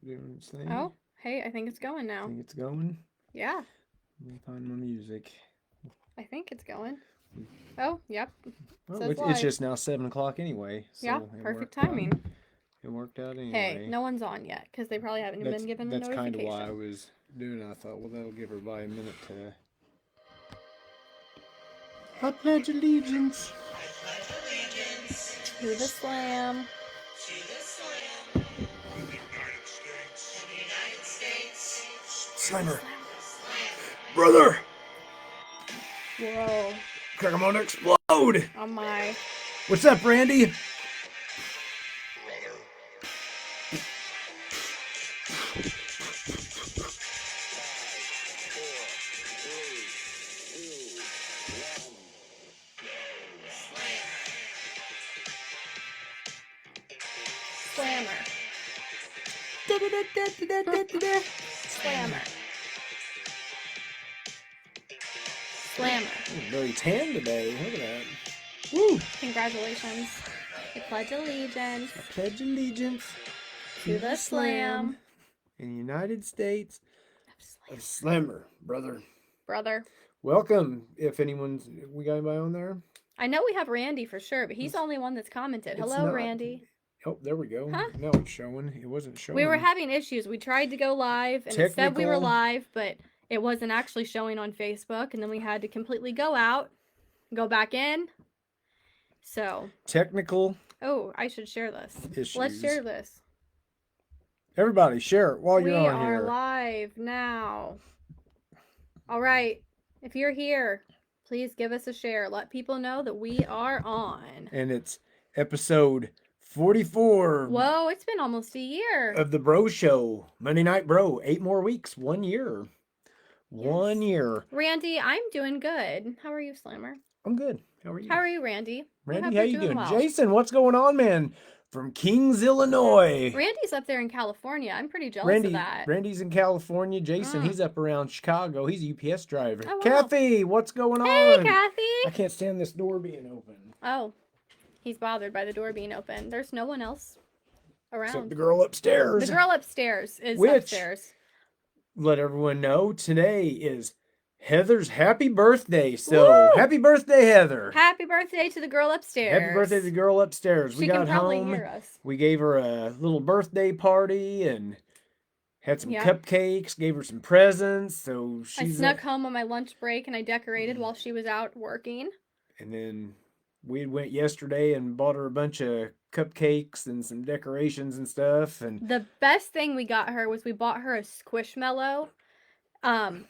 doing its thing. Oh, hey, I think it's going I now. think it's going. Yeah, Let me find my music. I think it's going. Oh, yep. It Oh, says it's live. just now 7 o'clock anyway, Yeah, so it perfect worked out. timing. It worked out Hey, anyway. no one's on yet because they probably haven't That's been given the that's kind of why I notification. was doing it. I thought, well, that'll give everybody a minute to. I pledge allegiance. To the slam. Slammer, brother, Whoa. I'm gonna explode. On my. What's up, Randy? Slammer. Slammer. Slammer. Very tan today. Look at that. Woo! Congratulations. I pledge allegiance I pledge allegiance to the slam. in the United States Slam. of Slammer, brother. Brother. Welcome. If anyone's, we got anybody on there? I know we have Randy for sure, but he's the only one that's commented. It's Hello, not. Randy. Oh, there we go. Huh? Now it's showing. It wasn't showing. We were having issues. We tried to go live and it said we were Technical. live, but it wasn't actually showing on Facebook. And then we had to completely go out, go back in. So. Technical Oh, I should share this. issues. Let's share this. Everybody, share it while you're We on are here. live now. All right. If you're here, please give us a share. Let people know that we are on. And it's episode 44. Whoa, it's been almost a year. Of the Bro Show. Monday Night Bro. 8 more weeks. 1 year. Yes. 1 year. Randy, I'm doing good. How are you, Slammer? I'm good. How are you? How are you, Randy? Randy, how you doing? Well. Jason, what's going on, man? From Kings, Illinois. Randy's up there in California. I'm pretty jealous of that. Randy's in California. Jason, he's up around Chicago. He's a UPS driver. Oh, wow. Kathy, what's going on? Hey, Kathy. I can't stand this door being open. Oh, he's bothered by the door being open. There's no one else around. Except the girl upstairs. The girl upstairs is upstairs. Let everyone know today is Heather's happy birthday. So Woo! Happy birthday, Heather. Happy birthday to the girl upstairs. Happy birthday to the girl upstairs. We got home. Hear us. We gave her a little birthday party and had some cupcakes, gave her some presents. So I snuck home on my lunch break and I decorated while she was out working. And then we went yesterday and bought her a bunch of cupcakes and some decorations and stuff. And the best thing we got her was we bought her a Squishmallow. And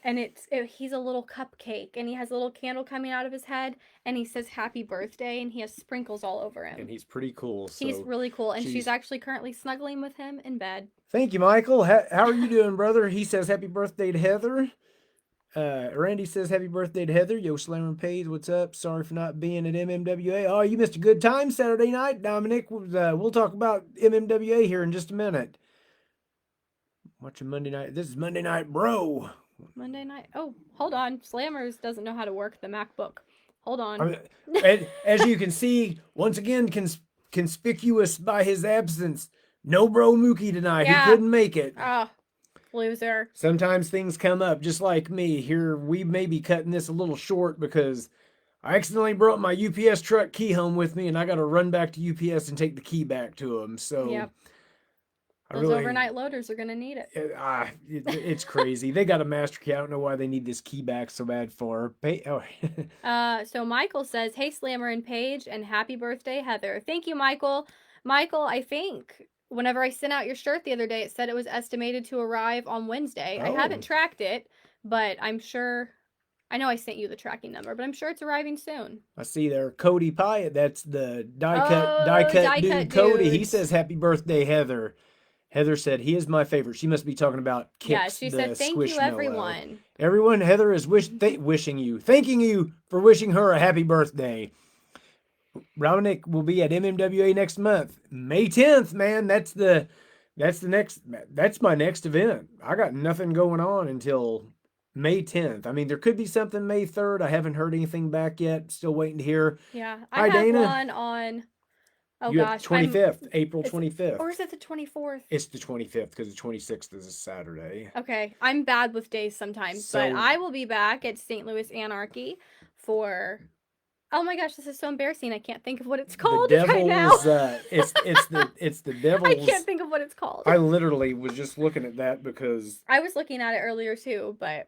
he's a little cupcake and he has a little candle coming out of his head and he says happy birthday and he has sprinkles all over him. And he's pretty cool. So he's really cool. And she's actually currently snuggling with him in bed. Thank you, Michael. How are you doing, brother? He says happy birthday to Heather. Randy says happy birthday to Heather. Yo, Slammer Page, what's up? Sorry for not being at MMWA. Oh, you missed a good time Saturday night, Dominic. We'll talk about MMWA here in just a minute. Watching Monday night. This is Monday Night Bro. Monday night. Oh, hold on. Slammers doesn't know how to work the MacBook. Hold on. As you can see, once again, conspicuous by his absence, no Bro Mookie tonight. Yeah. He couldn't make it. Oh, loser. Sometimes things come up, just like me. Here, we may be cutting this a little short because I accidentally brought my UPS truck key home with me, and I got to run back to UPS and take the key back to them. So, yep. Those overnight loaders are going to need it. It's crazy. They got a master key. I don't know why they need this key back so bad for. So Michael says, hey, Slammer and Paige, and happy birthday, Heather. Thank you, Michael. Michael, I think whenever I sent out your shirt the other day, it said it was estimated to arrive on Wednesday. Oh. I haven't tracked it, but I'm sure. I know I sent you the tracking number, but I'm sure it's arriving soon. I see there, Cody Pyatt. That's the die cut dude, Cody. He says, happy birthday, Heather. Heather said, he is my favorite. She must be talking about Kix. Yeah, she said, thank you, everyone. Everyone, Heather is thanking you for wishing her a happy birthday. Dominic will be at MMWA next month. May 10th, man. That's my next event. I got nothing going on until May 10th. I mean, there could be something May 3rd. I haven't heard anything back yet. Still waiting to hear. Yeah, I have Dana. One on Oh You have gosh, 25th, April it's- 25th. or is it the 24th? It's the 25th because the 26th is a Saturday. Okay, I'm bad with days sometimes, but So- I will be back at St. Louis Anarchy for. Oh my gosh, this is so embarrassing. I can't think of what it's called the right now. Devils, it's the Devils. I can't think of what it's called. I literally was just looking at that because I was looking at it earlier too, but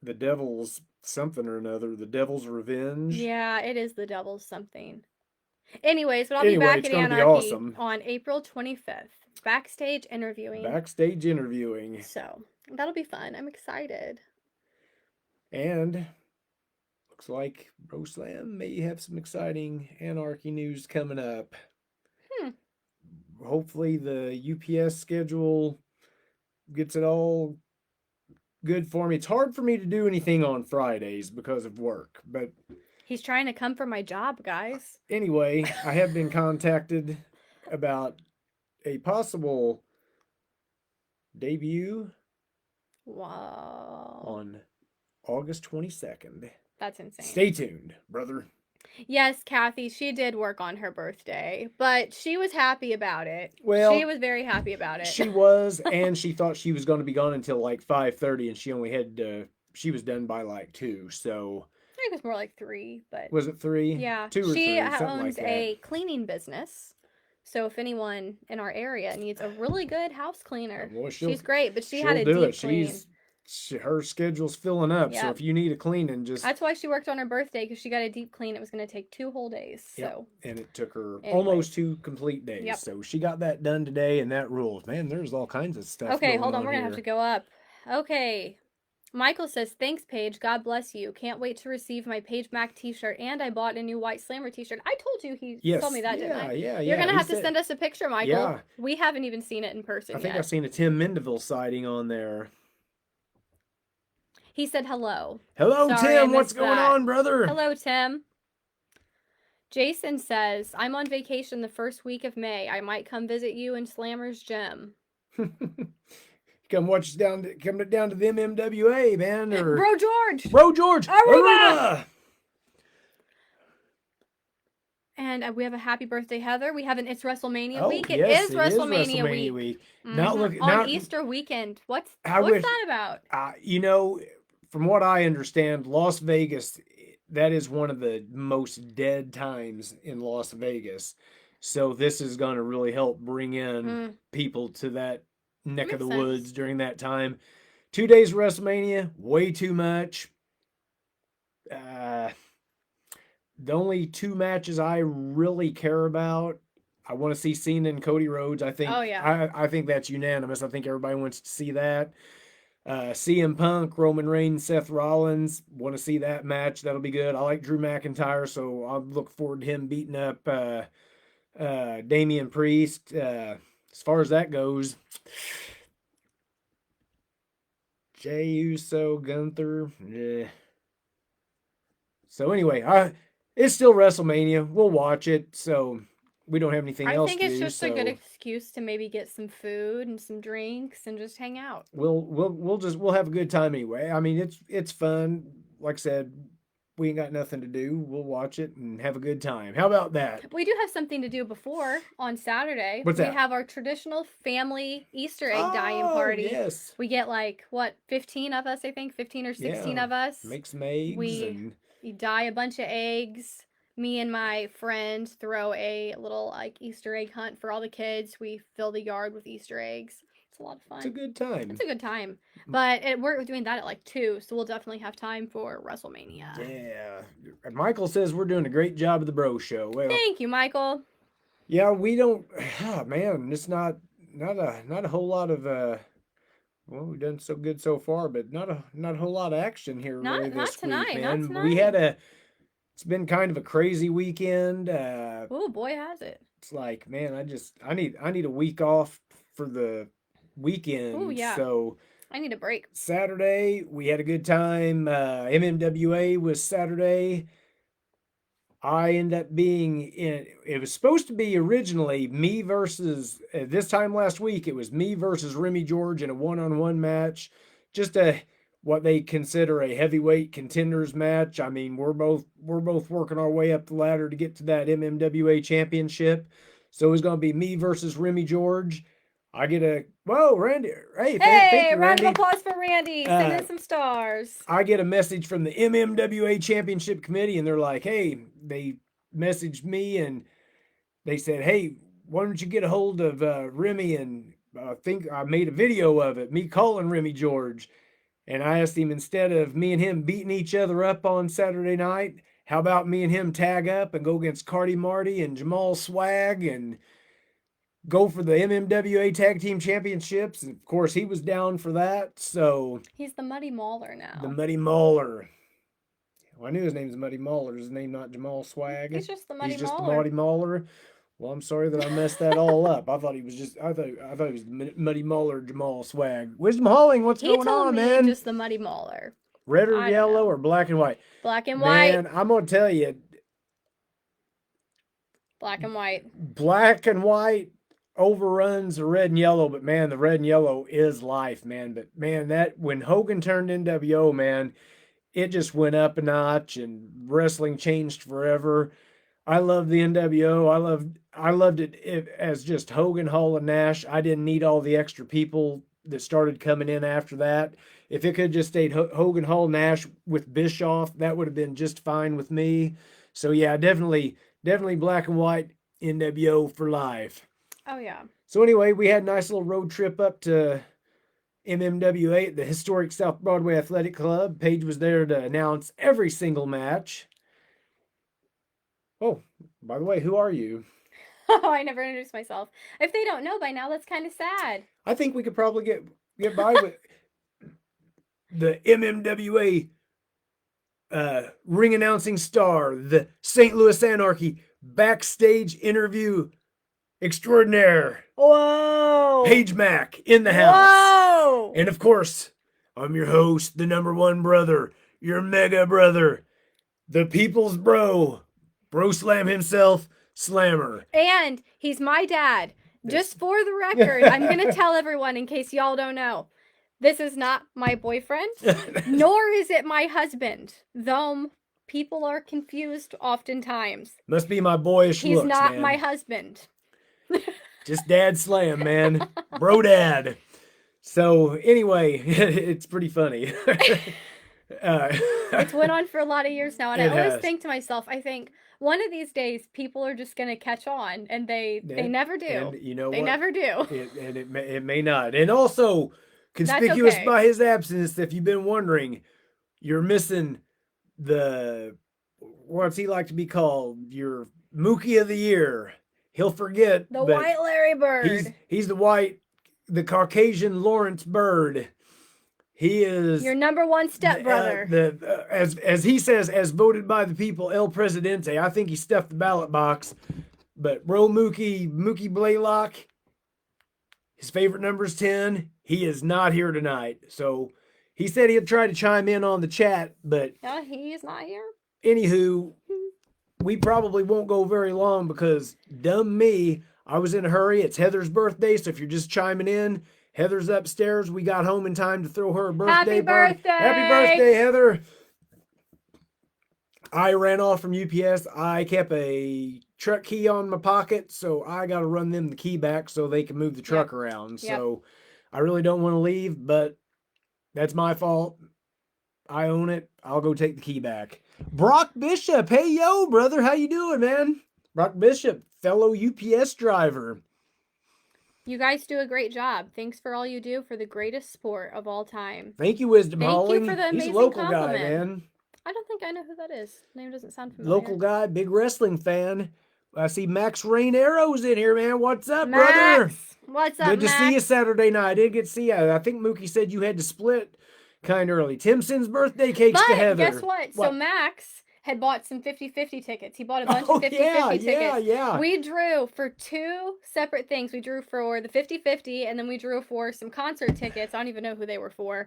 the Devils something or another, the Devil's Revenge. yeah, it is the Devils something. Anyways, but I'll Anyway, be back it's at gonna be Anarchy awesome. on April 25th. Backstage interviewing. Backstage interviewing. So that'll be fun. I'm excited. And looks like Bro Slam may have some exciting Anarchy news coming up. Hopefully the UPS schedule gets it all good for me. It's hard for me to do anything on Fridays because of work. But He's trying to come for my job, guys. anyway, I have been contacted about a possible debut Wow. on August 22nd. That's insane. Stay tuned, brother. Yes, Kathy, she did work on her birthday, but she was happy about it. Well, she was very happy about it. She was, and she thought she was going to be gone until like 5:30, and she only had she was done by like 2. So I think it was more like 3, but was it 3? yeah, 2 or she 3, something like owns that. a cleaning business. So if anyone in our area needs a really good house cleaner, Well, she's great. But she had a she'll do deep it. clean. Her schedule's filling up. So Yep. if you need a cleaning, just That's why she worked on her birthday, because she got a deep clean. It was going to take 2 whole days. Yep. So And it took her Anyways. almost 2 complete days. Yep. So she got that done today, and that rules. Man, there's all kinds of stuff. okay, going hold on. We're gonna here. have to go up. Okay. Michael says, thanks, Paige. God bless you. Can't wait to receive my Paige Mac t-shirt. And I bought a new White Slammer t-shirt. I told you he Yes. told me that, didn't I? Yeah. You're going to he have to said- send us a picture, Michael. Yeah. We haven't even seen it in person I think yet. I've seen a Tim Mendeville sighting on there. He said hello. Hello, Sorry, I Tim. What's missed going that. on, brother? Hello, Tim. Jason says, I'm on vacation the first week of May. I might come visit you in Slammer's gym. Come watch us down to the MMWA, man. Or Bro George! Bro George. Aruba! And we have a happy birthday, Heather. We have an It's WrestleMania week. It yes, is WrestleMania week. Not Mhm. look on not Easter weekend. What's I what's wish- that about? you know, from what I understand, Las Vegas, that is one of the most dead times in Las Vegas. So this is going to really help bring in Mm. people to that neck of the Makes sense. woods during that time. 2 days of WrestleMania, way too much. The only 2 matches I really care about, I want to see Cena and Cody Rhodes. I think. Oh, yeah. I think that's unanimous. I think everybody wants to see that. CM Punk, Roman Reigns, Seth Rollins. Want to see that match. That'll be good. I like Drew McIntyre, so I'll look forward to him beating up Damian Priest. As far as that goes, Jey Uso, Gunther. Yeah. So anyway, it's still WrestleMania. We'll watch it. So we don't have anything I else think to it's do. just a good so excuse to maybe get some food and some drinks and just hang out. we'll have a good time anyway. I mean, it's fun. Like I said, we ain't got nothing to do. We'll watch it and have a good time. How about that? We do have something to do before on Saturday. What's we that? have our traditional family Easter egg dyeing Oh, party. Yes. We get like what, 15 of us, I think, 15 or 16 Yeah. of us. Make some eggs We- and You dye a bunch of eggs. Me and my friends throw a little like Easter egg hunt for all the kids. We fill the yard with Easter eggs. It's a lot of fun. it's a good time. It's a good time. But we're doing that at like 2, so we'll definitely have time for WrestleMania. Yeah. And Michael says we're doing a great job of the bro show. Well, Thank you, Michael. yeah, we don't. Oh, man, it's not a whole lot of. Well, we've done so good so far, but not a whole lot of action here Not- really not this tonight, week, not man. We had it's been kind of a crazy weekend. Oh boy, has it. It's like, man, I need a week off for the weekend. Ooh, yeah. So I need a break. Saturday we had a good time. MMWA was Saturday. I ended up being in. It was supposed to be originally me versus. This time last week, it was me versus Remy George in a one-on-one match. Just a what they consider a heavyweight contenders match. I mean, we're both working our way up the ladder to get to that MMWA championship. So it's going to be me versus Remy George. I get a whoa, Randy. Hey, thank you, round Randy. of applause for Randy. Send in some stars. I get a message from the MMWA Championship Committee, and they're like, "Hey," they messaged me and they said, "Hey, why don't you get a hold of Remy?" And I think I made a video of it, me calling Remy George. And I asked him, instead of me and him beating each other up on Saturday night, how about me and him tag up and go against Cardi Marty and Jamal Swag and go for the MMWA Tag Team Championships? And of course, he was down for that. So he's the Muddy Mauler now. The Muddy Mauler. Well, I knew his name's Muddy Mauler. His name not Jamal Swag. He's just the Muddy He's just Mauler. the Muddy Mauler. Well, I'm sorry that I messed that all up. I thought he was just. I thought he was Muddy Mauler Jamal Swag. Wisdom Hauling, what's going on, man? Just the Muddy Mauler. Red or yellow or black and white? Black and white. Man, I'm gonna tell you. Black and white. Black and white overruns the red and yellow, but man, the red and yellow is life, man. But man, that when Hogan turned NWO, man, it just went up a notch, and wrestling changed forever. I love the NWO. I loved it as just Hogan, Hall, and Nash. I didn't need all the extra people that started coming in after that. If it could just stayed Hogan, Hall, Nash with Bischoff, that would have been just fine with me. So yeah, definitely black and white NWO for life. Oh yeah. So anyway, we had a nice little road trip up to MMWA, the historic South Broadway Athletic Club. Paige was there to announce every single match. Oh, by the way, who are you? Oh, I never introduced myself. If they don't know by now, that's kind of sad. I think we could probably get by with the MMWA ring announcing star, the St. Louis Anarchy backstage interview extraordinaire. Whoa! Paige Mack in the house. Whoa! And of course, I'm your host, the #1 brother, your mega brother, the people's bro Slam himself, Slammer. And he's my dad. Just for the record, I'm going to tell everyone in case y'all don't know. This is not my boyfriend, nor is it my husband. Though people are confused oftentimes. Must be my boyish He's looks, not man. my husband. Just Dad Slam, man. Bro Dad. So anyway, it's pretty funny. It's went on for a lot of years now, and I always has. think to myself, I think one of these days people are just going to catch on, and they never do. And you know they what? never do. It may not. And also, conspicuous okay. by his absence, if you've been wondering, you're missing the, what's he like to be called? Your Mookie of the Year. He'll forget. The but white Larry Bird. He's the Caucasian Lawrence Bird. He is your #1 stepbrother. As he says, as voted by the people, El Presidente. I think he stuffed the ballot box. But Mookie Blaylock, his favorite number is 10. He is not here tonight. So he said he'd try to chime in on the chat, but no, he is not here. Anywho, we probably won't go very long because dumb me, I was in a hurry. It's Heather's birthday, so if you're just chiming in, Heather's upstairs. We got home in time to throw her a birthday party. Happy birthday, Heather. I ran off from UPS. I kept a truck key on my pocket, so I got to run them the key back so they can move the truck around. Yep. So I really don't want to leave, but that's my fault. I own it. I'll go take the key back. Brock Bishop. Hey, yo, brother. How you doing, man? Brock Bishop, fellow UPS driver. You guys do a great job. Thanks for all you do for the greatest sport of all time. Thank you, Wisdom Hauling. Thank you for the amazing He's a local compliment. guy, man. I don't think I know who that is. Name doesn't sound familiar. Local guy, big wrestling fan. I see Max Rainarow's in here, man. What's up, Max, brother? what's up, Good to Max? see you Saturday night. I did get to see you. I think Mookie said you had to split kind of early. Tim sends birthday cakes to Heather. Guess what? So Max had bought some 50-50 tickets. He bought a bunch of 50-50 tickets. Yeah. We drew for 2 separate things. We drew for the 50-50, and then we drew for some concert tickets. I don't even know who they were for.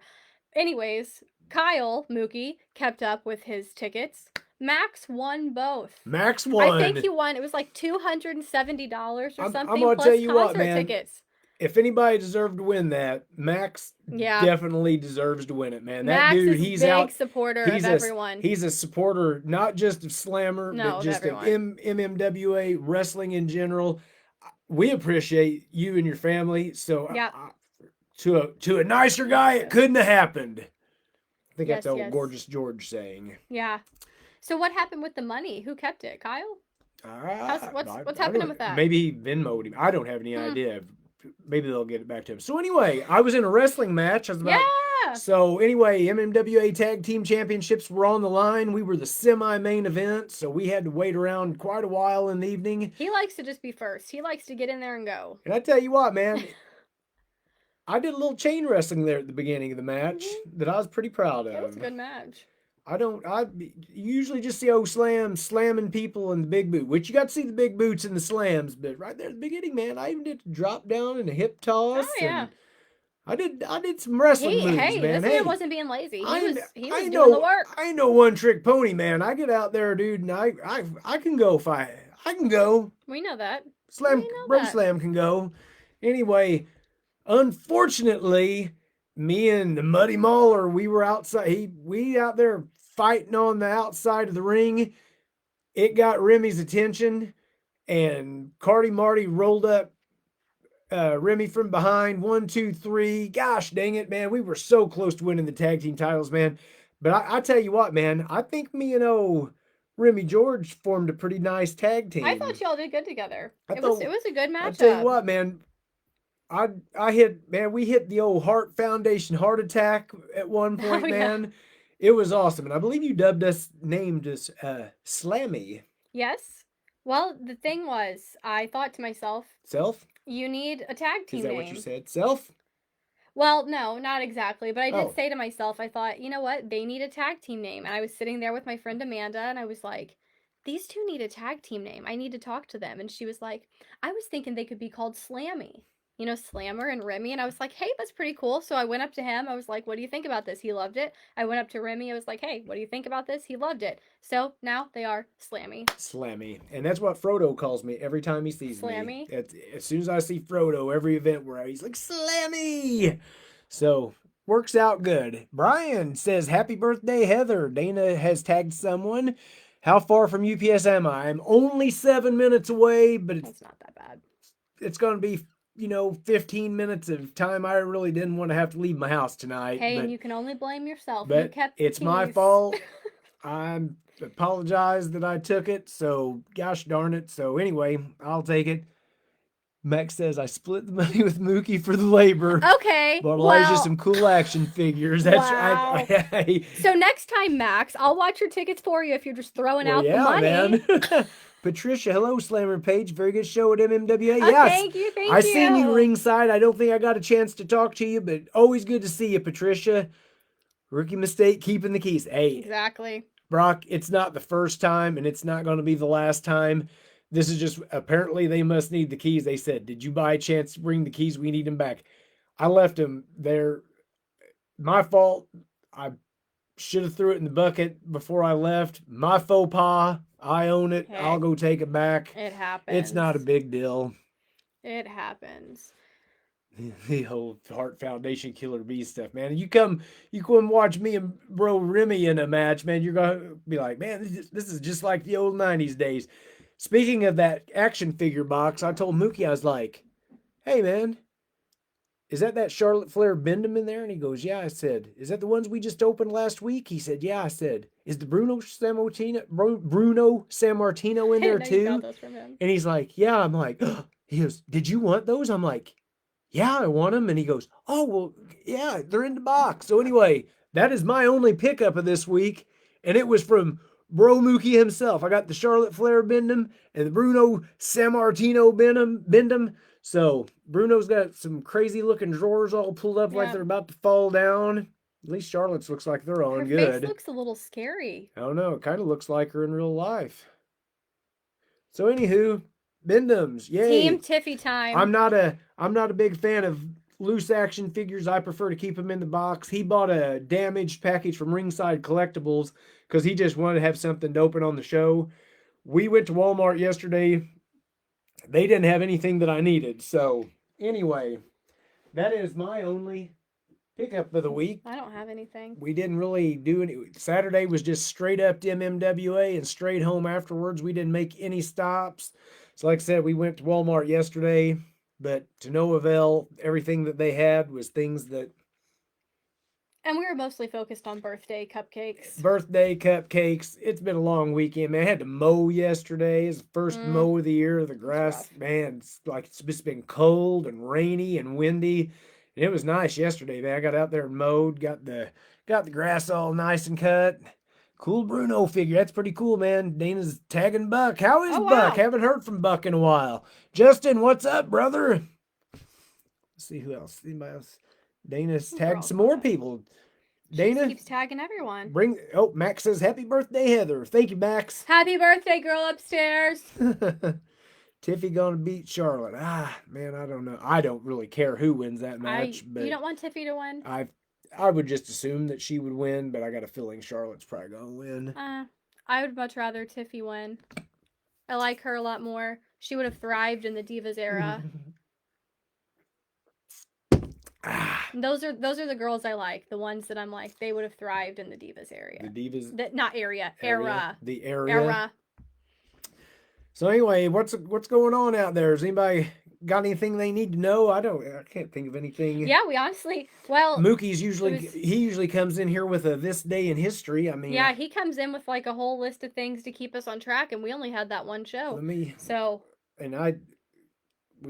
Anyways, Kyle, Mookie, kept up with his tickets. Max won both. Max won. I think he won. It was like $270 or something. I'm gonna plus tell you concert what, man. tickets. if anybody deserved to win that, Max Yeah. definitely deserves to win it, man. That Max dude, is he's big out. supporter He's of a everyone. he's a supporter not just of Slammer, No, but of just of everyone. MMWA wrestling in general. We appreciate you and your family. So Yeah. to a nicer guy, it couldn't have happened. I think Yes, that's the yes. Gorgeous George saying. Yeah. So what happened with the money? Who kept it? Kyle? What's happening with that? Maybe he Venmo'd him. I don't have any idea. Maybe they'll get it back to him. So anyway, I was in a wrestling match. Yeah. So anyway, MMWA Tag Team Championships were on the line. We were the semi-main event, so we had to wait around quite a while in the evening. He likes to just be first. He likes to get in there and go. And I tell you what, man, I did a little chain wrestling there at the beginning of the match that I was pretty proud of. It was a good match. I usually just see old Slam slamming people in the big boot, which you got to see the big boots in the slams, but right there at the beginning, man, I even did a drop down and a hip toss. Oh yeah. And I did some wrestling moves, man. This man wasn't being lazy. He was doing the work. I ain't no one trick pony, man. I get out there, dude, and I can go if I can go. We know that. Bro Slam can go. Anyway, unfortunately, me and the Muddy Mauler, we were outside. We out there fighting on the outside of the ring. It got Remy's attention, and Cardi Marty rolled up Remy from behind. 1, 2, 3. Gosh dang it, man. We were so close to winning the tag team titles, man. But I tell you what, man, I think me and Remy George formed a pretty nice tag team. I thought y'all did good together. It was a good matchup. I tell you what, man. We hit the old Heart Foundation heart attack at one point, man. Yeah. It was awesome. And I believe you named us Slammy. Yes. Well, the thing was, I thought to myself, Self? You need a tag team name. Is that what you said? Self? Well, no, not exactly. But I did say to myself, I thought, you know what? They need a tag team name. And I was sitting there with my friend Amanda, and I was like, these two need a tag team name. I need to talk to them. And she was like, I was thinking they could be called Slammy. You know, Slammer and Remy. And I was like, hey, that's pretty cool. So I went up to him. I was like, what do you think about this? He loved it. I went up to Remy. I was like, hey, what do you think about this? He loved it. So now they are Slammy. Slammy. And that's what Frodo calls me every time he sees me. As soon as I see Frodo, every event we're at, he's like, Slammy. So works out good. Brian says, happy birthday, Heather. Dana has tagged someone. How far from UPS am I? I'm only 7 minutes away, but it's not that bad. It's going to be 15 minutes of time I really didn't want to have to leave my house tonight. Hey, and you can only blame yourself. But you kept it's my fault. I apologize that I took it. So, gosh darn it. So, anyway, I'll take it. Max says, I split the money with Mookie for the labor. Okay. But Elijah some cool action figures. That's wow. So, next time, Max, I'll watch your tickets for you if you're just throwing out the money. Man. Patricia, hello, Slammer Page. Very good show at MMWA. Oh, yes. Thank you. I seen you ringside. I don't think I got a chance to talk to you, but always good to see you, Patricia. Rookie mistake, keeping the keys. Hey. Exactly. Brock, it's not the first time, and it's not going to be the last time. This is just, apparently they must need the keys. They said, did you by a chance bring the keys? We need them back. I left them there. My fault. I should have threw it in the bucket before I left. My faux pas. I own it. Hey, I'll go take it back. It happens. It's not a big deal. It happens. The whole Heart Foundation Killer Bee stuff, man. You come watch me and bro Remy in a match, man. You're gonna be like, man, this is just like the old '90s days. Speaking of that action figure box, I told Mookie, I was like, hey, man, is that Charlotte Flair Bendham in there? And he goes, yeah. I said, is that the ones we just opened last week? He said, yeah. I said, is the Bruno Sammartino in there too? And he's like, yeah. I'm like, oh. He goes, did you want those? I'm like, yeah, I want them. And he goes, oh, well, yeah, they're in the box. So anyway, that is my only pickup of this week. And it was from Bro Mookie himself. I got the Charlotte Flair Bendham and the Bruno Sammartino Bendham. So Bruno's got some crazy looking drawers all pulled up like they're about to fall down. At least Charlotte's looks like they're on good. Her face looks a little scary. I don't know. It kind of looks like her in real life. So anywho, Bendhams, yay. Team Tiffy time. I'm not a big fan of loose action figures. I prefer to keep them in the box. He bought a damaged package from Ringside Collectibles because he just wanted to have something to open on the show. We went to Walmart yesterday. They didn't have anything that I needed, so anyway, that is my only pickup of the week. I don't have anything. We didn't really do any. Saturday was just straight up to MMWA and straight home afterwards. We didn't make any stops. So, like I said, we went to Walmart yesterday, but to no avail. Everything that they had was things that And we were mostly focused on birthday cupcakes. birthday cupcakes. It's been a long weekend, man. I had to mow yesterday. It's the first mow of the year. The grass, rough. man, it's like it's just been cold and rainy and windy. And it was nice yesterday, man. I got out there and mowed, got the grass all nice and cut. Cool Bruno figure. That's pretty cool, man. Dana's tagging Buck. How is Oh, Buck? wow. Haven't heard from Buck in a while. Justin, what's up, brother? Let's see who else. Anybody else? Dana's They're tagged all some more fine. people. She Dana, just keeps tagging everyone. Max says happy birthday, Heather. Thank you, Max. Happy birthday, girl upstairs. Tiffy gonna beat Charlotte. Man, I don't know. I don't really care who wins that match, but You don't want Tiffy to win? I would just assume that she would win, but I got a feeling Charlotte's probably gonna win. I would much rather Tiffy win. I like her a lot more. She would have thrived in the Divas era. Those are the girls I like. The ones that I'm like, they would have thrived in the Divas area. The Divas, not area, era. The area. Era. So anyway, what's going on out there? Has anybody got anything they need to know? I can't think of anything. Yeah, we honestly, well, Mookie's usually comes in here with a this day in history. I mean, yeah, he comes in with like a whole list of things to keep us on track, and we only had that one show. We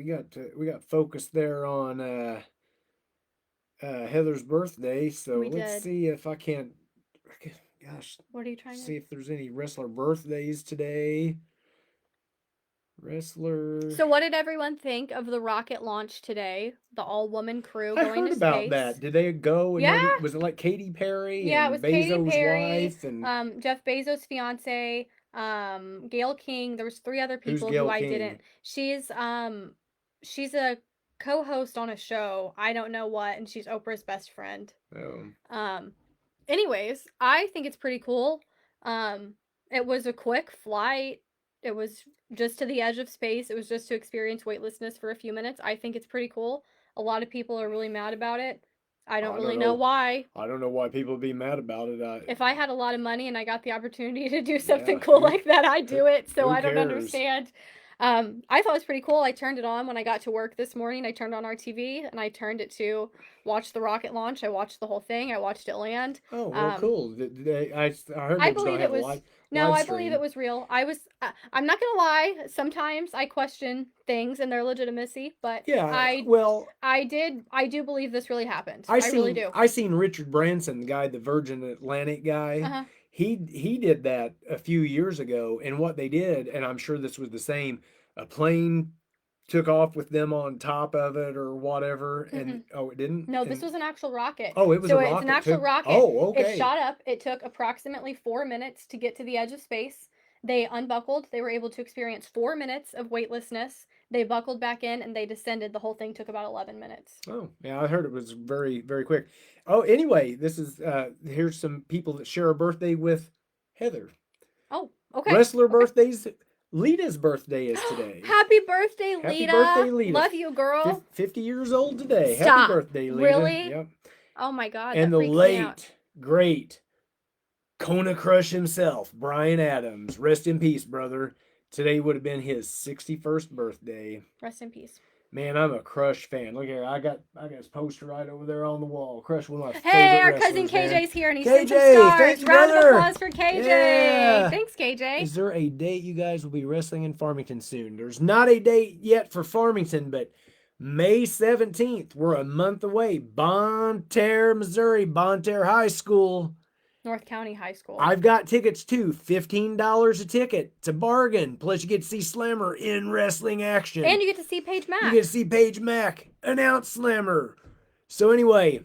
got focused there on Heather's birthday, so let's see if I can't. Gosh, what are you trying to see if there's any wrestler birthdays today? Wrestler. So what did everyone think of the rocket launch today? The all-woman crew I going heard to about space. that. Did they go? And Yeah. Was it like Katy Perry? Yeah, and it was Katy Bezos' Perry, wife and Jeff Bezos' fiance, Gail King. There was 3 other people Gail who I King? didn't. She's a co-host on a show. I don't know what, and she's Oprah's best friend. Anyways, I think it's pretty cool. It was a quick flight. It was just to the edge of space. It was just to experience weightlessness for a few minutes. I think it's pretty cool. A lot of people are really mad about it. I don't really know why. I don't know why people would be mad about it. If I had a lot of money and I got the opportunity to do something cool like that, I'd do it. So I don't understand. I thought it was pretty cool. I turned it on when I got to work this morning. I turned on our TV and I turned it to watch the rocket launch. I watched the whole thing. I watched it land. Oh, well, cool. I heard I believe it was. No, I believe it was real. I'm not gonna lie. Sometimes I question things and their legitimacy, but I do believe this really happened. I really do. I seen Richard Branson, the guy, the Virgin Atlantic guy. He did that a few years ago, and what they did, and I'm sure this was the same, a plane took off with them on top of it or whatever, and it didn't? No, this was an actual rocket. Oh, it was a rocket. It's an actual rocket. Oh, okay. It shot up. It took approximately 4 minutes to get to the edge of space. They unbuckled. They were able to experience 4 minutes of weightlessness. They buckled back in and they descended. The whole thing took about 11 minutes. Oh, yeah, I heard it was very, very quick. Oh, anyway, this is here's some people that share a birthday with Heather. Oh, okay. Wrestler birthdays. Lita's birthday is today. Happy birthday, Lita. Happy birthday, Lita. Love you, girl. 50 years old today. Stop. Happy birthday, Lita. Really? Yep. Oh my God. And the late, great Kona Crush himself, Brian Adams. Rest in peace, brother. Today would have been his 61st birthday. Rest in peace. Man, I'm a Crush fan. Look here, I got his poster right over there on the wall. Crush, one of my favorite Hey, our wrestlers, cousin KJ's man. here and he's KJ, sent some stars. thank you, Round brother. of applause for KJ. Yeah. Thanks, KJ. Is there a date you guys will be wrestling in Farmington soon? There's not a date yet for Farmington, but May 17th, we're a month away. Bonne Terre, Missouri, Bonne Terre High School. North County High School. I've got tickets too. $15 a ticket. It's a bargain. Plus you get to see Slammer in wrestling action. And you get to see Paige Mack. You get to see Paige Mack announce Slammer. So anyway,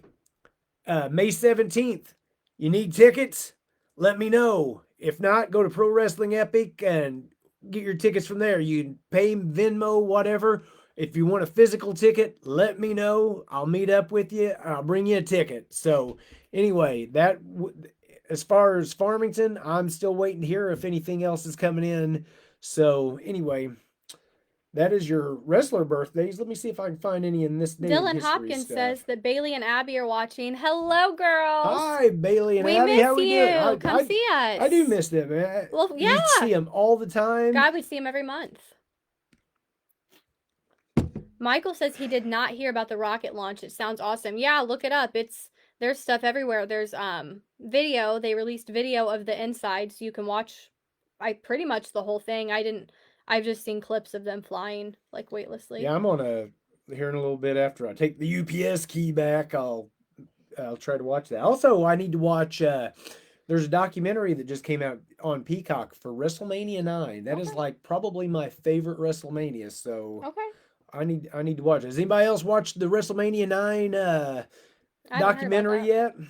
May 17th, you need tickets? Let me know. If not, go to Pro Wrestling Epic and get your tickets from there. You can pay Venmo, whatever. If you want a physical ticket, let me know. I'll meet up with you. I'll bring you a ticket. So anyway, as far as Farmington, I'm still waiting to hear if anything else is coming in. So anyway, that is your wrestler birthdays. Let me see if I can find any in this day in Dylan history Hopkins stuff. says that Bailey and Abby are watching. Hello, girls. Hi, Bailey and We Abby. miss How we you. doing? Come see us. I do miss them, man. Well, You yeah. see them all the time. God, we see him every month. Michael says he did not hear about the rocket launch. It sounds awesome. Yeah, look it up. There's stuff everywhere. There's video. They released video of the inside, so you can watch pretty much the whole thing. I've just seen clips of them flying like weightlessly. Yeah, I'm on here in a little bit after I take the UPS key back. I'll try to watch that. Also, I need to watch there's a documentary that just came out on Peacock for WrestleMania 9. That is like probably my favorite WrestleMania. So Okay. I need to watch it. Has anybody else watched the WrestleMania 9 I haven't documentary heard about yet?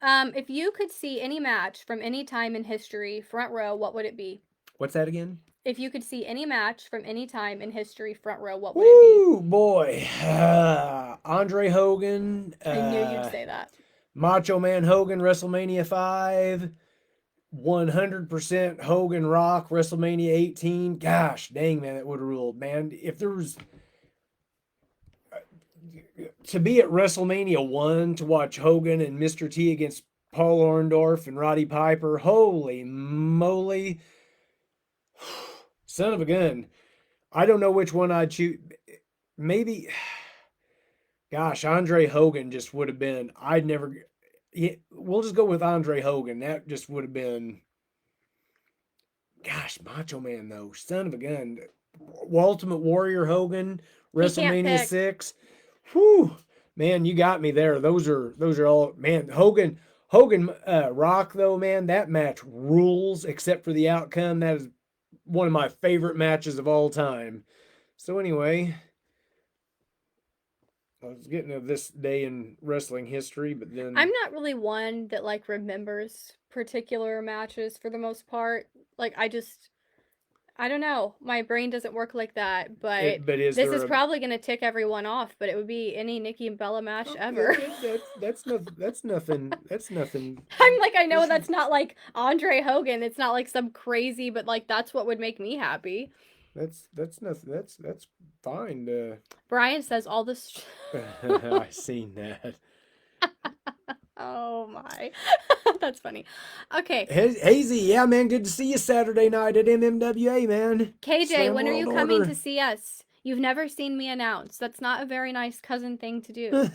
that. If you could see any match from any time in history, front row, what would it be? What's that again? If you could see any match from any time in history, front row, what would it be? Woo, boy. Andre Hogan. I knew you'd say that. Macho Man Hogan, WrestleMania 5. 100% Hogan Rock, WrestleMania 18. Gosh, dang, man, that would have ruled, man. If there was to be at WrestleMania 1 to watch Hogan and Mr. T against Paul Orndorff and Roddy Piper, holy moly. Son of a gun. I don't know which one I'd choose. Maybe, gosh, Andre Hogan just would have been, we'll just go with Andre Hogan. That just would have been, gosh, Macho Man, though. Son of a gun. Ultimate Warrior Hogan, WrestleMania 6. Whew. Man, you got me there. Those are all, man, Hogan Rock, though, man, that match rules except for the outcome. That is one of my favorite matches of all time. So anyway, I was getting to this day in wrestling history, but then I'm not really one that like remembers particular matches for the most part. Like I don't know. My brain doesn't work like that, but this is probably going to tick everyone off, but it would be any Nikki and Bella match ever. That's nothing. I'm like, I know that's not like Andre Hogan. It's not like some crazy, but like that's what would make me happy. That's nothing. That's fine. Brian says all this. I seen that. Oh my, that's funny. Okay, Hazy, yeah, man, good to see you Saturday night at MMWA, man. KJ, Slam when are you World coming Order. to see us? You've never seen me announce. That's not a very nice cousin thing to do.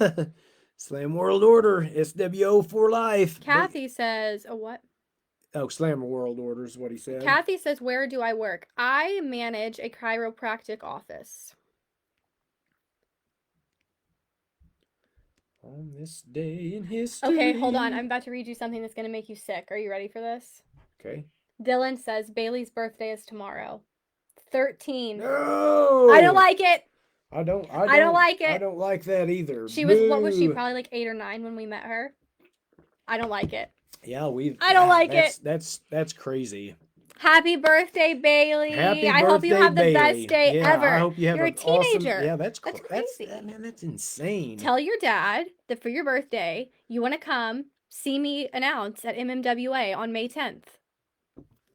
Slam World Order, SWO for life. Kathy says, "A what?" Oh, Slam World Order is what he said. Kathy says, "Where do I work?" I manage a chiropractic office. On this day in history. Okay, hold on. I'm about to read you something that's going to make you sick. Are you ready for this? Okay. Dylan says Bailey's birthday is tomorrow. 13. No! I don't like it. I don't like it. I don't like that either. She was, what was she, probably like 8 or 9 when we met her? I don't like it. Yeah, I don't like it. That's crazy. Happy birthday, Bailey. Happy I hope you birthday, have the Bailey. best day Yeah, ever. I hope you have You're a an awesome- teenager. yeah, that's crazy. Man, that's insane. Tell your dad that for your birthday, you want to come see me announce at MMWA on May 10th.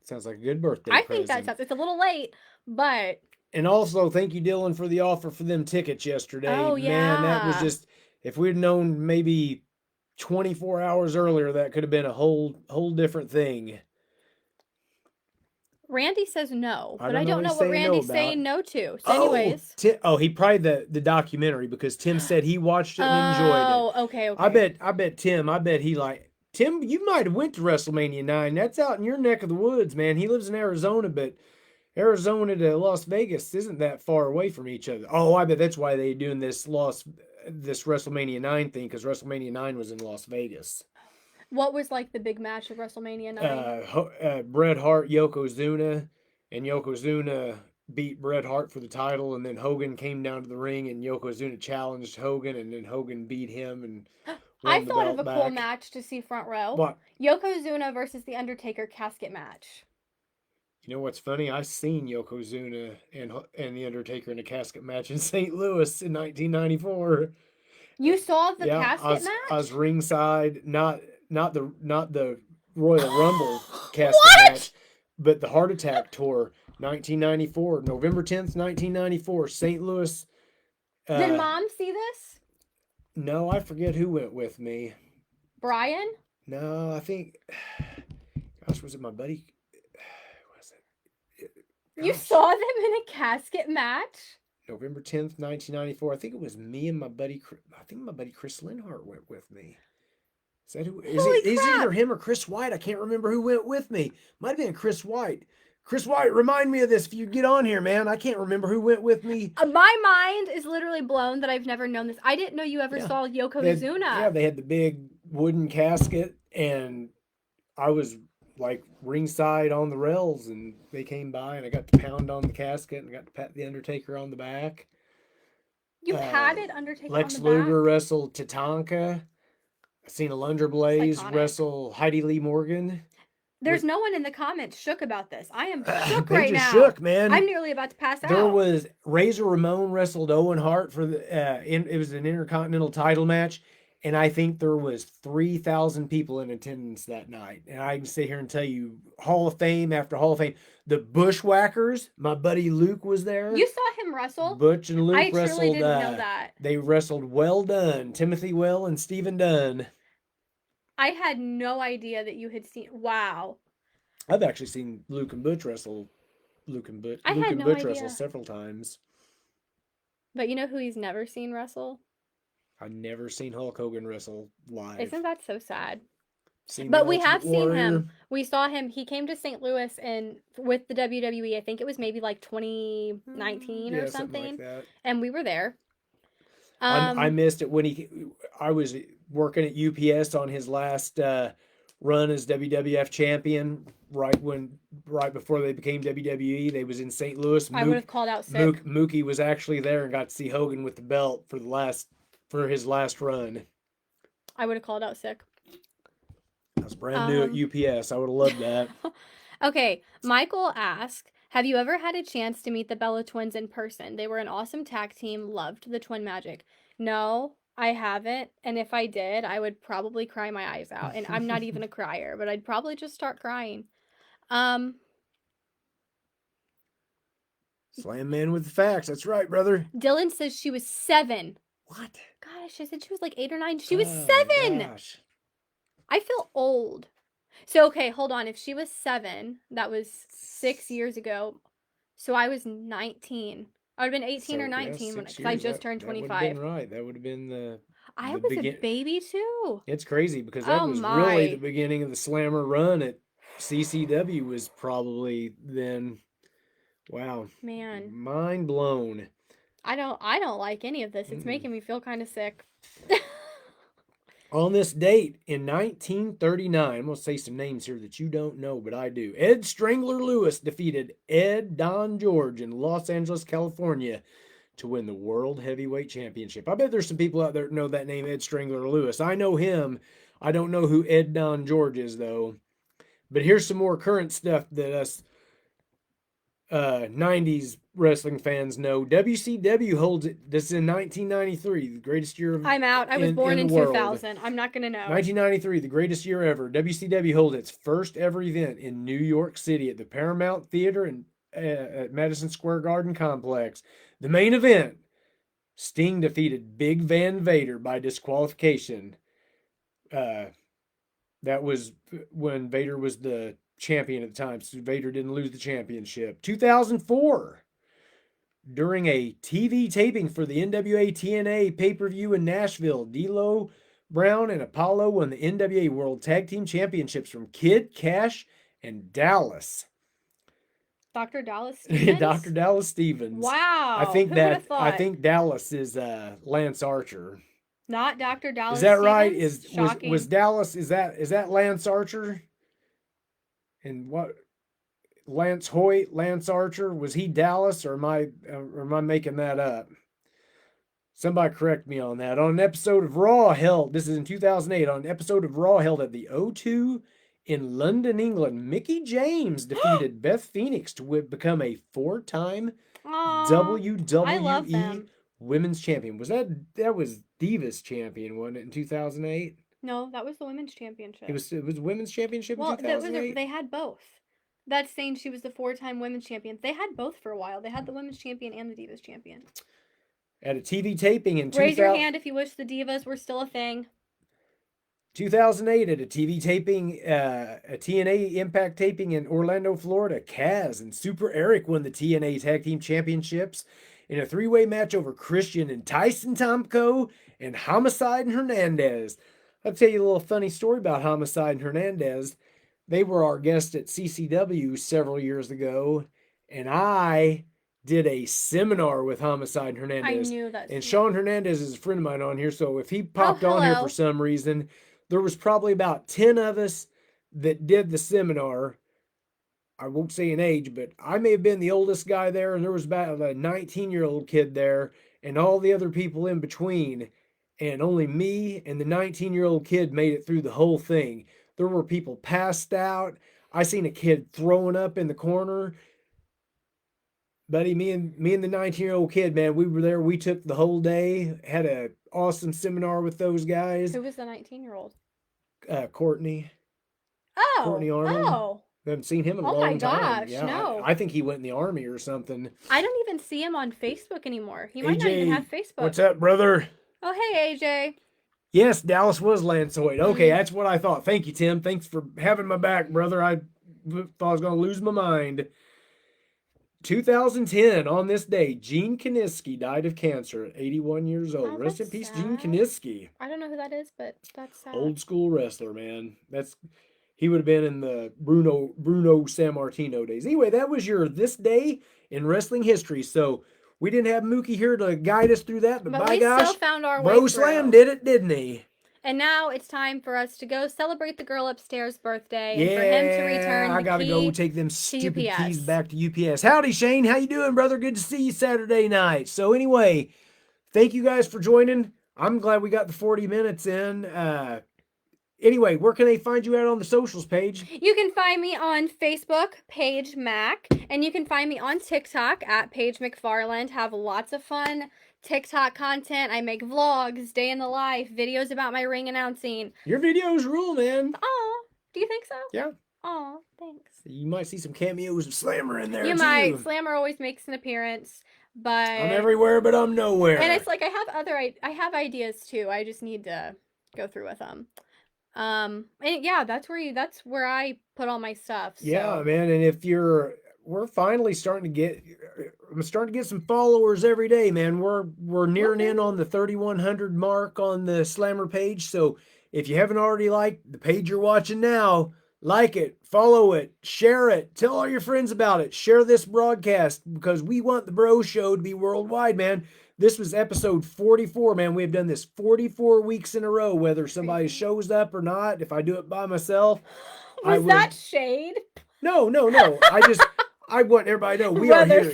Sounds like a good birthday I present. think it's a little late, but... And also, thank you, Dylan, for the offer for them tickets yesterday. Oh, Man, that was yeah. just, if we'd known maybe 24 hours earlier, that could have been a whole different thing. Randy says no, but I I don't don't know know what what he's saying no Randy's about. saying no to. So anyways. He probably the documentary, because Tim said he watched it and enjoyed it. Oh, okay. I bet Tim, you might have went to WrestleMania 9. That's out in your neck of the woods, man. He lives in Arizona, but Arizona to Las Vegas isn't that far away from each other. Oh, I bet that's why they're doing this WrestleMania 9 thing, because WrestleMania 9 was in Las Vegas. What was like the big match of WrestleMania 9? Bret Hart, Yokozuna, and Yokozuna beat Bret Hart for the title, and then Hogan came down to the ring, and Yokozuna challenged Hogan, and then Hogan beat him and won I the thought of a belt cool back. match to see front row. What? Yokozuna versus The Undertaker casket match. You know what's funny? I seen Yokozuna and The Undertaker in a casket match in St. Louis in 1994. You saw the Yeah, casket match? I was ringside, not the Royal Rumble casket What? match, but the Heart Attack tour. 1994, November 10th, 1994, St. Louis. Did Mom see this? No, I forget who went with me. Brian? No, I think, gosh, was it my buddy? Was it? You Gosh, saw them in a casket match? November 10th, 1994. I think it was me and my buddy. I think my buddy Chris Linhart went with me. Is that who? Is Holy it? Is crap. either him or Chris White? I can't remember who went with me. Might have been Chris White. Chris White, remind me of this if you get on here, man. I can't remember who went with me. My mind is literally blown that I've never known this. I didn't know you ever Yeah. saw Yokozuna. Yeah, they had the big wooden casket, and I was like ringside on the rails, and they came by, and I got to pound on the casket, and I got to pat the Undertaker on the back. You patted Undertaker Lex on the back? Luger wrestled Tatanka. I seen Alundra Blaze iconic. wrestle Heidi Lee Morgan. There's no one in the comments shook about this. I am shook They right just now. shook, man. I'm nearly about to pass out. There was Razor Ramon wrestled Owen Hart for the it was an Intercontinental title match, and I think there was 3,000 people in attendance that night. And I can sit here and tell you, Hall of Fame after Hall of Fame. The Bushwhackers, my buddy Luke was there. You saw him wrestle? Butch and Luke I truly wrestled. didn't know that. They wrestled Well Done, Timothy Well and Stephen Dunn. I had no idea that you had seen. Wow. I've actually seen Luke and Butch wrestle. Luke and Butch no wrestle idea. several times. But you know who he's never seen wrestle? I've never seen Hulk Hogan wrestle live. Isn't that so sad? Seen But the we have Ultimate seen Warrior. him. We saw him. He came to St. Louis and with the WWE. I think it was maybe like 2019 Yeah, or something. like that. And we were there. I missed it when I was working at UPS on his last run as WWF champion. Right before they became WWE, they was in St. Louis. I would have called out sick. Mookie was actually there and got to see Hogan with the belt for his last run. I would have called out sick. I was brand new at UPS. I would have loved that. Okay, Michael asked, have you ever had a chance to meet the Bella Twins in person? They were an awesome tag team, loved the Twin Magic. No, I haven't, and if I did, I would probably cry my eyes out, and I'm not even a crier, but I'd probably just start crying. Slam man with the facts. That's right, brother. Dylan says she was 7. What? Gosh, I said she was like 8 or 9. She was Oh, 7! gosh. I feel old. So, okay, hold on. If she was 7, that was 6 years ago. So I was 19. I would have been 18 or 19 because I just turned 25. That would have been right. That would have been the I was a baby too. It's crazy because that was really the beginning of the Slammer run at CCW was probably then. Wow. Man. Mind blown. I don't like any of this. It's making me feel kind of sick. On this date in 1939, I'm going to say some names here that you don't know, but I do. Ed Strangler Lewis defeated Ed Don George in Los Angeles, California to win the World Heavyweight Championship. I bet there's some people out there that know that name, Ed Strangler Lewis. I know him. I don't know who Ed Don George is, though. But here's some more current stuff that us 90s wrestling fans know. WCW holds it. This is in 1993, the greatest year of. I'm out. I was born in 2000. I'm not going to know. 1993, the greatest year ever. WCW holds its first ever event in New York City at the Paramount Theater at Madison Square Garden Complex. The main event, Sting defeated Big Van Vader by disqualification. That was when Vader was the champion at the time, so Vader didn't lose the championship. 2004, during a TV taping for the NWA TNA pay-per-view in Nashville, D'Lo Brown and Apollo won the NWA World Tag Team Championships from Kid Cash and Dallas. Dr. Dallas Stevens? Dr. Dallas Stevens. Wow. I think Dallas is Lance Archer. Not Dr. Dallas Is that Stevens? right? Was Dallas is that Lance Archer? And what Lance Hoyt, Lance Archer, was he Dallas or am I making that up? Somebody correct me on that. On an episode of Raw held, this is in 2008, on an episode of Raw held at the O2 in London, England, Mickie James defeated Beth Phoenix to become a 4-time WWE Women's Champion. That was Divas Champion, wasn't it, in 2008? No, that was the Women's Championship. It was Women's Championship in 2008? They had both. That's saying she was the 4-time women's champion. They had both for a while. They had the women's champion and the Divas champion. At a TV taping in Raise your hand if you wish the Divas were still a thing. 2008 at a TV taping, a TNA Impact taping in Orlando, Florida. Kaz and Super Eric won the TNA Tag Team Championships in a three-way match over Christian and Tyson Tomko and Homicide and Hernandez. I'll tell you a little funny story about Homicide and Hernandez. They were our guest at CCW several years ago, and I did a seminar with Homicide and Hernandez. I knew that. And Sean Hernandez is a friend of mine on here, so if he popped on here for some reason, there was probably about 10 of us that did the seminar. I won't say an age, but I may have been the oldest guy there, and there was about a 19-year-old kid there, and all the other people in between, and only me and the 19-year-old kid made it through the whole thing. There were people passed out. I seen a kid throwing up in the corner. Buddy, me and the 19-year-old kid, man, we were there. We took the whole day, had a awesome seminar with those guys. Who was the 19-year-old? Courtney. Oh. Courtney Arnold. Oh. I haven't seen him in a Oh long my time. gosh, Yeah, no. I think he went in the army or something. I don't even see him on Facebook anymore. He might not even have Facebook. What's up, brother? Oh, hey, AJ. Yes, Dallas was Lansoid. Okay, that's what I thought. Thank you, Tim. Thanks for having my back, brother. I thought I was going to lose my mind. 2010, on this day, Gene Kiniski died of cancer at 81 years old. Oh, Rest in that's peace, sad. Gene Kiniski. I don't know who that is, but that's sad. Old school wrestler, man. He would have been in the Bruno Sammartino days. Anyway, that was your this day in wrestling history. So we didn't have Mookie here to guide us through that, but by we gosh, still found our way Bro through. Slam did it, didn't he? And now it's time for us to go celebrate the girl upstairs' birthday and for him to return I gotta go take them stupid keys back to UPS. Howdy, Shane. How you doing, brother? Good to see you Saturday night. So anyway, thank you guys for joining. I'm glad we got the 40 minutes in. Anyway, where can they find you at on the socials page? You can find me on Facebook, Paige Mac, and you can find me on TikTok at Paige McFarland. Have lots of fun TikTok content. I make vlogs, day in the life, videos about my ring announcing. Your videos rule, man. Aw, do you think so? Yeah. Aw, thanks. You might see some cameos of Slammer in there, You too. might. Slammer always makes an appearance, but I'm everywhere, but I'm nowhere. and it's like I have ideas too. I just need to go through with them. And yeah, that's where I put all my stuff. So. Yeah, man. And we're finally starting to get some followers every day, man. We're nearing in on the 3,100 mark on the Slammer page. So if you haven't already liked the page you're watching now, like it, follow it, share it, tell all your friends about it, share this broadcast because we want the Bro Show to be worldwide, man. This was episode 44, man. We've done this 44 weeks in a row, whether somebody shows up or not. If I do it by myself, was that shade? No. I want everybody to know we are here.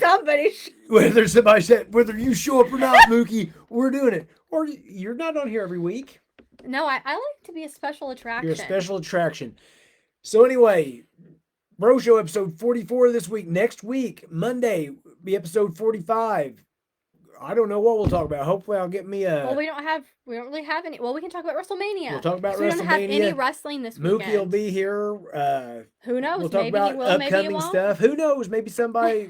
Whether you show up or not, Mookie, we're doing it. Or you're not on here every week. No, I like to be a special attraction. You're a special attraction. So anyway, Bro Show episode 44 this week. Next week, Monday, be episode 45. I don't know what we'll talk about. Hopefully I'll get me a... Well, we don't really have any... Well, we can talk about WrestleMania. We'll talk about WrestleMania. We don't have any wrestling this weekend. Mookie will be here. Who knows? We'll talk maybe about he will, upcoming maybe he won't. stuff. Who knows? Maybe somebody...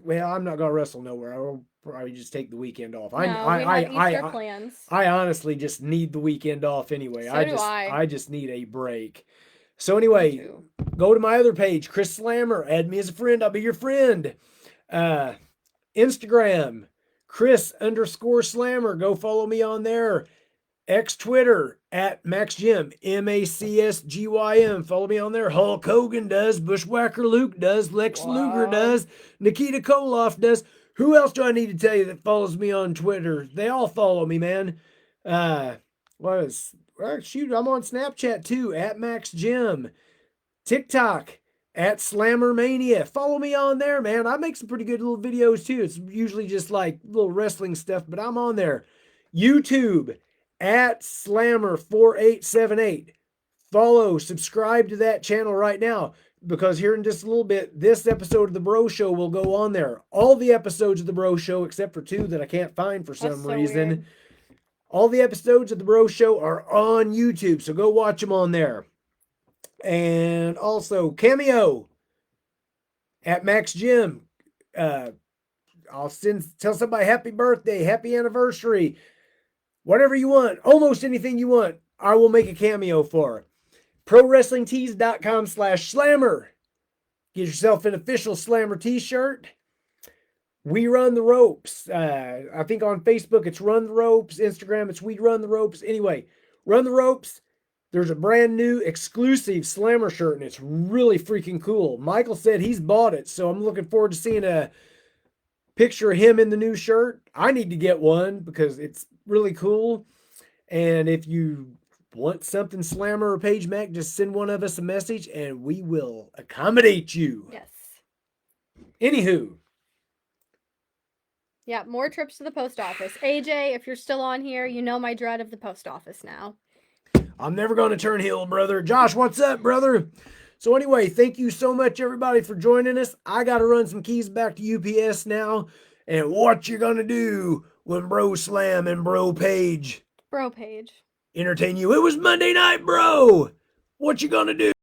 Well, I'm not going to wrestle nowhere. I'll probably just take the weekend off. We have Easter plans. I honestly just need the weekend off anyway. So I just need a break. So anyway, go to my other page, Chris Slammer. Add me as a friend. I'll be your friend. Instagram, Chris_Slammer. Go follow me on there. X Twitter at MaxGym, MacsGym. Follow me on there. Hulk Hogan does. Bushwhacker Luke does. Lex Luger does. Nikita Koloff does. Who else do I need to tell you that follows me on Twitter? They all follow me, man. Shoot, I'm on Snapchat too, at MaxGym. TikTok, at SlammerMania. Follow me on there, man. I make some pretty good little videos too. It's usually just like little wrestling stuff, but I'm on there. YouTube, at Slammer4878. Follow, subscribe to that channel right now because here in just a little bit, this episode of The Bro Show will go on there. All the episodes of The Bro Show, except for 2 that I can't find for some reason. Weird. All the episodes of The Bro Show are on YouTube, so go watch them on there. And also, Cameo. At Max Gym. I'll tell somebody happy birthday, happy anniversary, whatever you want, almost anything you want. I will make a cameo for. ProWrestlingTees.com/slammer. Get yourself an official Slammer t-shirt. We Run the Ropes. I think on Facebook it's Run the Ropes. Instagram it's We Run the Ropes. Anyway, Run the Ropes. There's a brand new exclusive Slammer shirt, and it's really freaking cool. Michael said he's bought it, so I'm looking forward to seeing a picture of him in the new shirt. I need to get one because it's really cool. And if you want something Slammer or Page Mac, just send one of us a message and we will accommodate you. Yes. Anywho. Yeah, more trips to the post office. AJ, if you're still on here, you know my dread of the post office now. I'm never going to turn heel, brother. Josh, what's up, brother? So anyway, thank you so much, everybody, for joining us. I got to run some keys back to UPS now. And what you going to do when Bro Slam and Bro Page Bro Page entertain you? It was Monday night, bro. What you going to do?